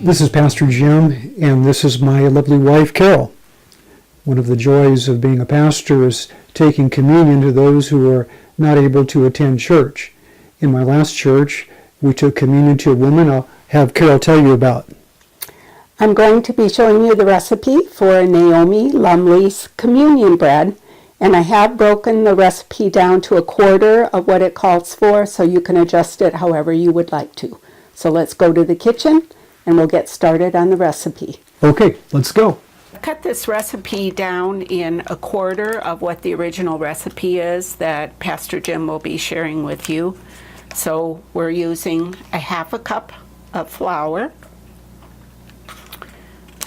This is Pastor Jim, and this is my lovely wife, Carol. One of the joys of being a pastor is taking communion to those who are not able to attend church. In my last church, we took communion to a woman I'll have Carol tell you about. I'm going to be showing you the recipe for Naomi Lumley's communion bread, and I have broken the recipe down to a quarter of what it calls for, so you can adjust it however you would like to. So let's go to the kitchen and we'll get started on the recipe. Okay, let's go. Cut this recipe down in a quarter of what the original recipe is that Pastor Jim will be sharing with you. So we're using a half a cup of flour.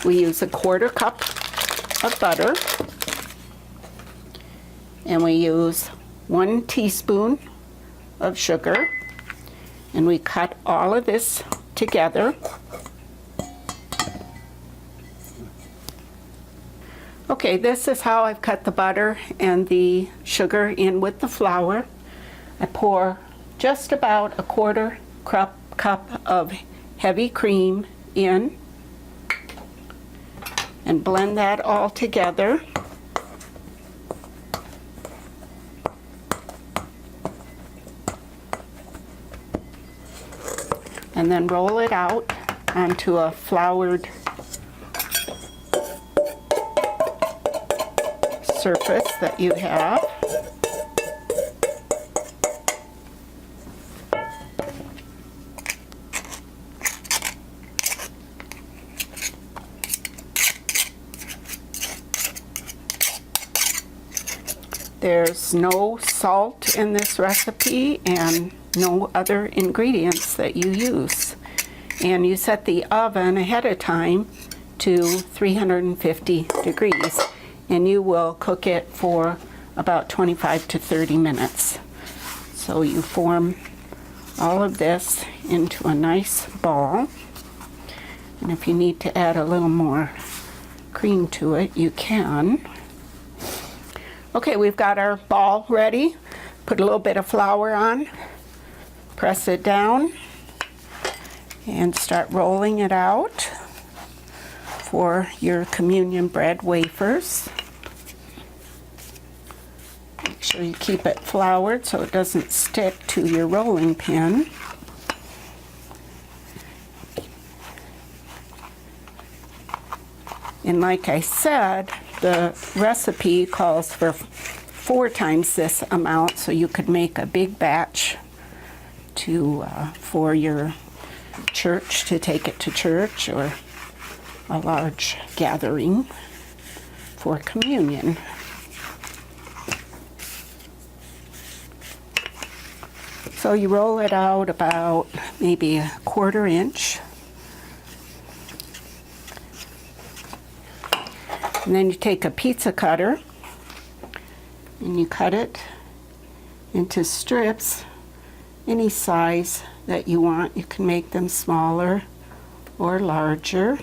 We use a quarter cup of butter. And we use 1 teaspoon of sugar. And we cut all of this together. Okay, this is how I've cut the butter and the sugar in with the flour. I pour just about a quarter cup of heavy cream in and blend that all together. And then roll it out onto a floured surface that you have. There's no salt in this recipe and no other ingredients that you use. And you set the oven ahead of time to 350 degrees. And you will cook it for about 25 to 30 minutes. So you form all of this into a nice ball. And if you need to add a little more cream to it, you can. Okay, we've got our ball ready. Put a little bit of flour on, press it down, and start rolling it out for your communion bread wafers. Make sure you keep it floured so it doesn't stick to your rolling pin. And like I said, the recipe calls for 4 times this amount, so you could make a big batch for your church, to take it to church, or a large gathering for communion. So you roll it out about maybe a 1/4 inch. And then you take a pizza cutter and you cut it into strips any size that you want. You can make them smaller or larger.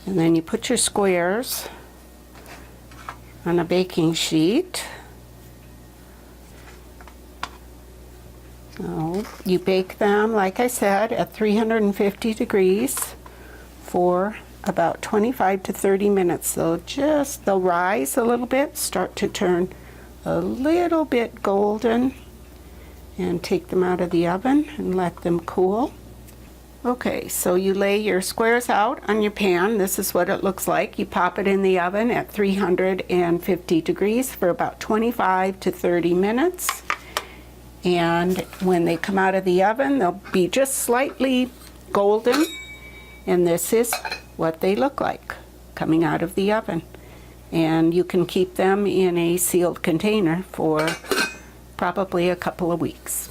And then you put your squares on a baking sheet. So you bake them, like I said, at 350 degrees for about 25 to 30 minutes. They'll rise a little bit, start to turn a little bit golden, and take them out of the oven and let them cool. Okay, so you lay your squares out on your pan. This is what it looks like. You pop it in the oven at 350 degrees for about 25 to 30 minutes. And when they come out of the oven, they'll be just slightly golden. And this is what they look like coming out of the oven. And you can keep them in a sealed container for probably a couple of weeks.